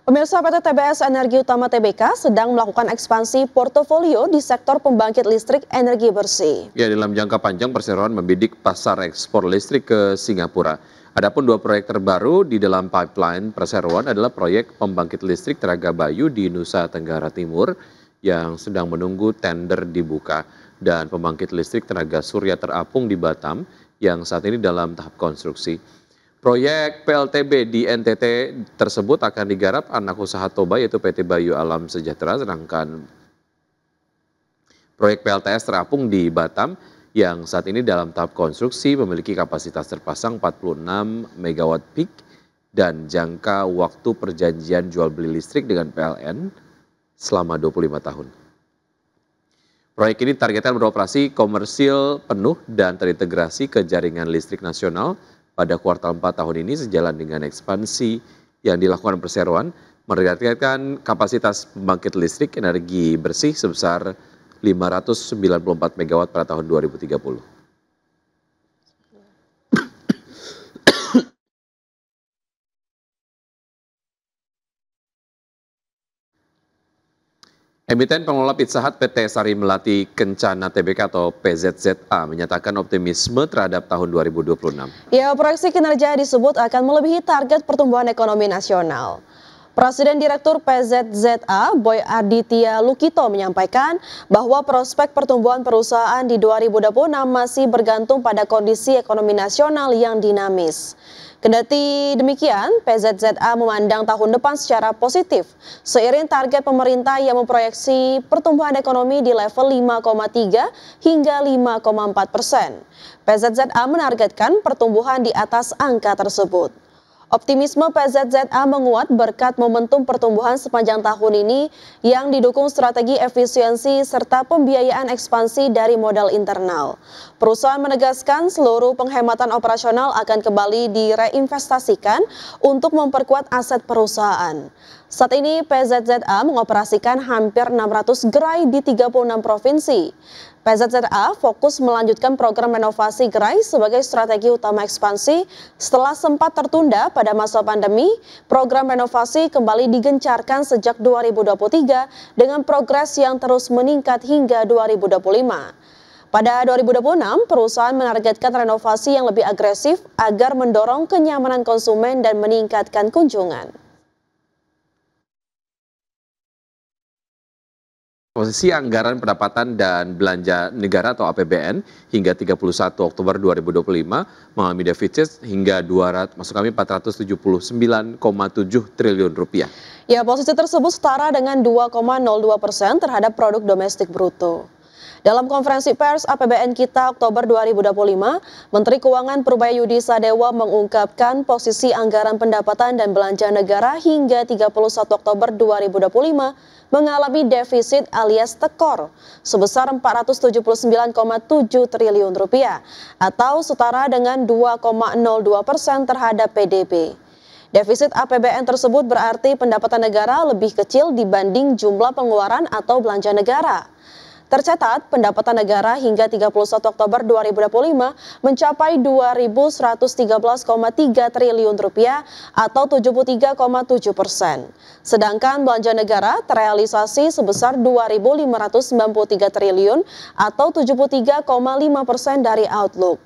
Pemirsa, PT TBS Energi Utama Tbk sedang melakukan ekspansi portofolio di sektor pembangkit listrik energi bersih. Ya, dalam jangka panjang perseroan membidik pasar ekspor listrik ke Singapura. Adapun dua proyek terbaru di dalam pipeline perseroan adalah proyek pembangkit listrik Telaga Bayu di Nusa Tenggara Timur yang sedang menunggu tender dibuka dan pembangkit listrik tenaga surya terapung di Batam yang saat ini dalam tahap konstruksi. Proyek PLTB di NTT tersebut akan digarap anak usaha Toba yaitu PT Bayu Alam Sejahtera, sedangkan proyek PLTS terapung di Batam yang saat ini dalam tahap konstruksi memiliki kapasitas terpasang 46 MW peak dan jangka waktu perjanjian jual beli listrik dengan PLN selama 25 tahun. Proyek ini targetkan beroperasi komersil penuh dan terintegrasi ke jaringan listrik nasional pada kuartal 4 tahun ini sejalan dengan ekspansi yang dilakukan perseroan menargetkan kapasitas pembangkit listrik energi bersih sebesar 594 MW pada tahun 2030. Emiten pengelola Pizza Hut PT Sari Melati Kencana Tbk atau PZZA menyatakan optimisme terhadap tahun 2026. Ya, proyeksi kinerja disebut akan melebihi target pertumbuhan ekonomi nasional. Presiden Direktur PZZA Boy Aditya Lukito menyampaikan bahwa prospek pertumbuhan perusahaan di 2026 masih bergantung pada kondisi ekonomi nasional yang dinamis. Kendati demikian, PZZA memandang tahun depan secara positif seiring target pemerintah yang memproyeksi pertumbuhan ekonomi di level 5,3 hingga 5,4%. PZZA menargetkan pertumbuhan di atas angka tersebut. Optimisme PZZA menguat berkat momentum pertumbuhan sepanjang tahun ini yang didukung strategi efisiensi serta pembiayaan ekspansi dari modal internal. Perusahaan menegaskan seluruh penghematan operasional akan kembali direinvestasikan untuk memperkuat aset perusahaan. Saat ini PZZA mengoperasikan hampir 600 gerai di 36 provinsi. PZZA fokus melanjutkan program renovasi gerai sebagai strategi utama ekspansi. Setelah sempat tertunda pada masa pandemi, program renovasi kembali digencarkan sejak 2023 dengan progres yang terus meningkat hingga 2025. Pada 2026, perusahaan menargetkan renovasi yang lebih agresif agar mendorong kenyamanan konsumen dan meningkatkan kunjungan. Posisi anggaran pendapatan dan belanja negara atau APBN hingga 31 Oktober 2025 mengalami defisit hingga 479,7 triliun rupiah. Ya, posisi tersebut setara dengan 2,02% terhadap produk domestik bruto. Dalam konferensi pers APBN Kita Oktober 2025, Menteri Keuangan Purbaya Sadewa mengungkapkan posisi anggaran pendapatan dan belanja negara hingga 31 Oktober 2025 mengalami defisit alias tekor sebesar 479,7 triliun rupiah atau setara dengan 2,02% terhadap PDB. Defisit APBN tersebut berarti pendapatan negara lebih kecil dibanding jumlah pengeluaran atau belanja negara. Tercatat, pendapatan negara hingga 31 Oktober 2025 mencapai 2.113,3 triliun rupiah atau 73,7%. Sedangkan belanja negara terrealisasi sebesar 2.593 triliun atau 73,5% dari outlook.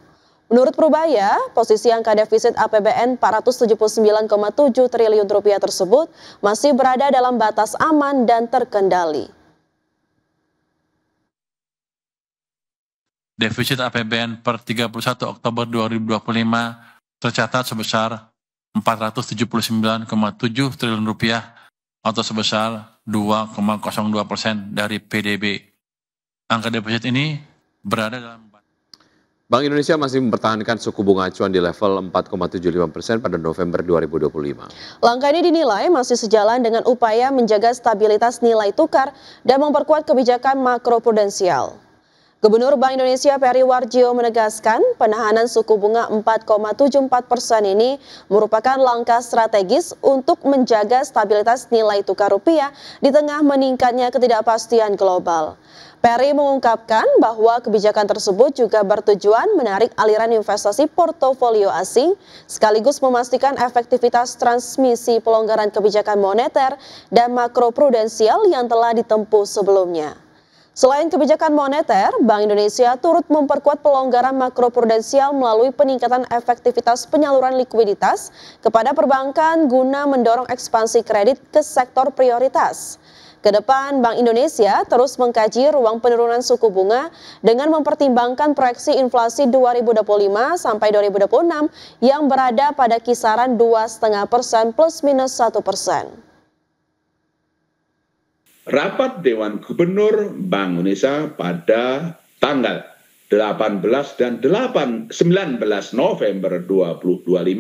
Menurut Purbaya, posisi angka defisit APBN 479,7 triliun rupiah tersebut masih berada dalam batas aman dan terkendali. Defisit APBN per 31 Oktober 2025 tercatat sebesar 479,7 triliun rupiah atau sebesar 2,02% dari PDB. Angka defisit ini berada dalam Bank Indonesia masih mempertahankan suku bunga acuan di level 4,75% pada November 2025. Langkah ini dinilai masih sejalan dengan upaya menjaga stabilitas nilai tukar dan memperkuat kebijakan makroprudensial. Gubernur Bank Indonesia Peri Warjio menegaskan penahanan suku bunga 4,74% ini merupakan langkah strategis untuk menjaga stabilitas nilai tukar rupiah di tengah meningkatnya ketidakpastian global. Peri mengungkapkan bahwa kebijakan tersebut juga bertujuan menarik aliran investasi portofolio asing sekaligus memastikan efektivitas transmisi pelonggaran kebijakan moneter dan makroprudensial yang telah ditempuh sebelumnya. Selain kebijakan moneter, Bank Indonesia turut memperkuat pelonggaran makroprudensial melalui peningkatan efektivitas penyaluran likuiditas kepada perbankan guna mendorong ekspansi kredit ke sektor prioritas. Kedepan, Bank Indonesia terus mengkaji ruang penurunan suku bunga dengan mempertimbangkan proyeksi inflasi 2025 sampai 2026 yang berada pada kisaran 2,5% plus minus 1%. Rapat Dewan Gubernur Bank Indonesia pada tanggal 18 dan 19 November 2025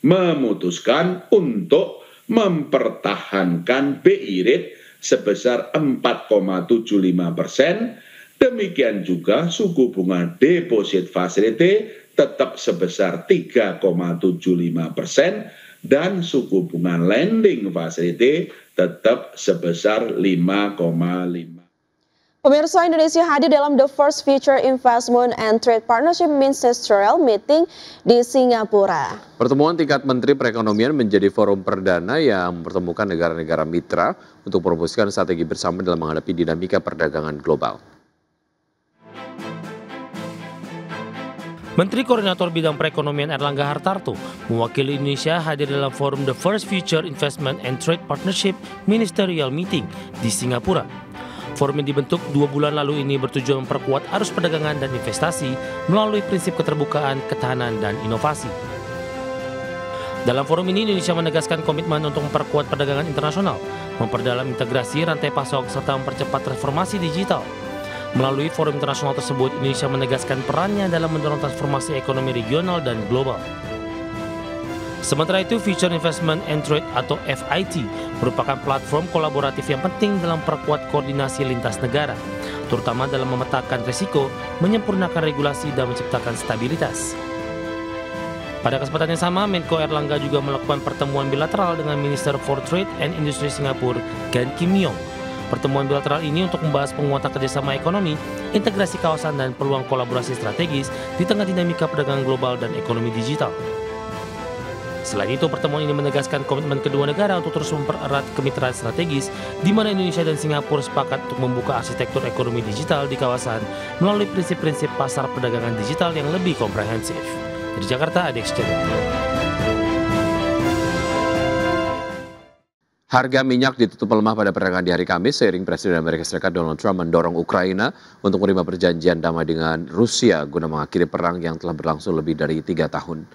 memutuskan untuk mempertahankan BI rate sebesar 4,75%. Demikian juga suku bunga deposit facility tetap sebesar 3,75% dan suku bunga lending facility tetap sebesar 5,5%. Pemirsa, Indonesia hadir dalam The First Future Investment and Trade Partnership Ministerial Meeting di Singapura. Pertemuan tingkat Menteri Perekonomian menjadi forum perdana yang mempertemukan negara-negara mitra untuk merumuskan strategi bersama dalam menghadapi dinamika perdagangan global. Menteri Koordinator Bidang Perekonomian Erlangga Hartarto mewakili Indonesia hadir dalam forum The First Future Investment and Trade Partnership Ministerial Meeting di Singapura. Forum yang dibentuk 2 bulan lalu ini bertujuan memperkuat arus perdagangan dan investasi melalui prinsip keterbukaan, ketahanan, dan inovasi. Dalam forum ini, Indonesia menegaskan komitmen untuk memperkuat perdagangan internasional, memperdalam integrasi rantai pasok, serta mempercepat transformasi digital. Melalui forum internasional tersebut, Indonesia menegaskan perannya dalam mendorong transformasi ekonomi regional dan global. Sementara itu, Future Investment and Trade atau FIT merupakan platform kolaboratif yang penting dalam memperkuat koordinasi lintas negara, terutama dalam memetakan risiko, menyempurnakan regulasi, dan menciptakan stabilitas. Pada kesempatan yang sama, Menko Erlangga juga melakukan pertemuan bilateral dengan Minister for Trade and Industry Singapura, Gan Kim Yong. Pertemuan bilateral ini untuk membahas penguatan kerjasama ekonomi, integrasi kawasan, dan peluang kolaborasi strategis di tengah dinamika perdagangan global dan ekonomi digital. Selain itu, pertemuan ini menegaskan komitmen kedua negara untuk terus mempererat kemitraan strategis, di mana Indonesia dan Singapura sepakat untuk membuka arsitektur ekonomi digital di kawasan melalui prinsip-prinsip pasar perdagangan digital yang lebih komprehensif. Dari Jakarta, Adex Cedok. Harga minyak ditutup melemah pada perdagangan di hari Kamis seiring Presiden Amerika Serikat Donald Trump mendorong Ukraina untuk menerima perjanjian damai dengan Rusia guna mengakhiri perang yang telah berlangsung lebih dari 3 tahun.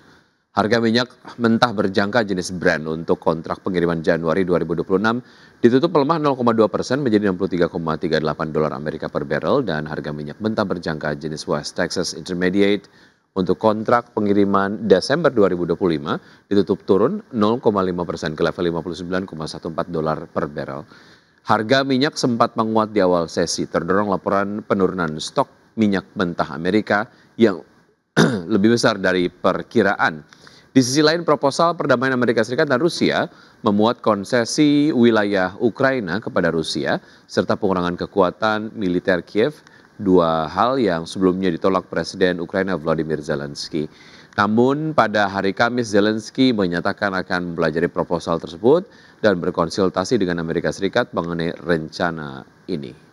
Harga minyak mentah berjangka jenis Brent untuk kontrak pengiriman Januari 2026 ditutup melemah 0,2% menjadi 63,38 dolar Amerika per barrel, dan harga minyak mentah berjangka jenis West Texas Intermediate untuk kontrak pengiriman Desember 2025 ditutup turun 0,5% ke level 59,14 dolar per barrel. Harga minyak sempat menguat di awal sesi, terdorong laporan penurunan stok minyak mentah Amerika yang lebih besar dari perkiraan. Di sisi lain, proposal perdamaian Amerika Serikat dan Rusia memuat konsesi wilayah Ukraina kepada Rusia serta pengurangan kekuatan militer Kiev, 2 hal yang sebelumnya ditolak Presiden Ukraina Volodymyr Zelensky. Namun pada hari Kamis, Zelensky menyatakan akan mempelajari proposal tersebut dan berkonsultasi dengan Amerika Serikat mengenai rencana ini.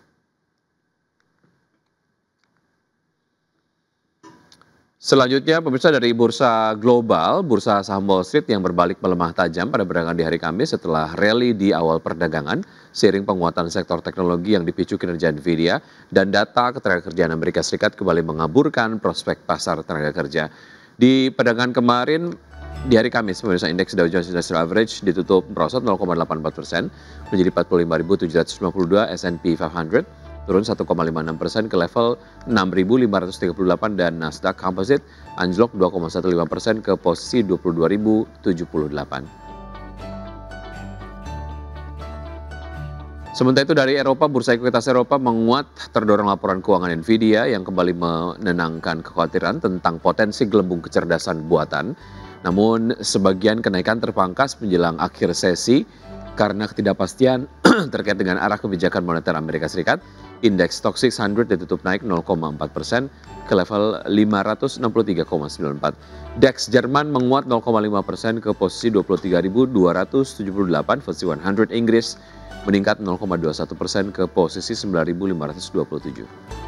Selanjutnya, pemirsa, dari bursa global, bursa saham Wall Street yang berbalik melemah tajam pada perdagangan di hari Kamis setelah rally di awal perdagangan seiring penguatan sektor teknologi yang dipicu kinerja Nvidia dan data ketenagakerjaan Amerika Serikat kembali mengaburkan prospek pasar tenaga kerja. Di perdagangan kemarin di hari Kamis, pemirsa, indeks Dow Jones Industrial Average ditutup merosot 0,84% menjadi 45.752, S&P 500 turun 1,56% ke level 6.538 dan Nasdaq Composite anjlok 2,15% ke posisi 22.078. Sementara itu dari Eropa, bursa ekuitas Eropa menguat terdorong laporan keuangan Nvidia yang kembali menenangkan kekhawatiran tentang potensi gelembung kecerdasan buatan. Namun sebagian kenaikan terpangkas menjelang akhir sesi karena ketidakpastian terkait dengan arah kebijakan moneter Amerika Serikat. Indeks Stoxx 600 ditutup naik 0,4% ke level 563,94. DAX Jerman menguat 0,5% ke posisi 23.278, FTSE 100 Inggris meningkat 0,21% ke posisi 9.527.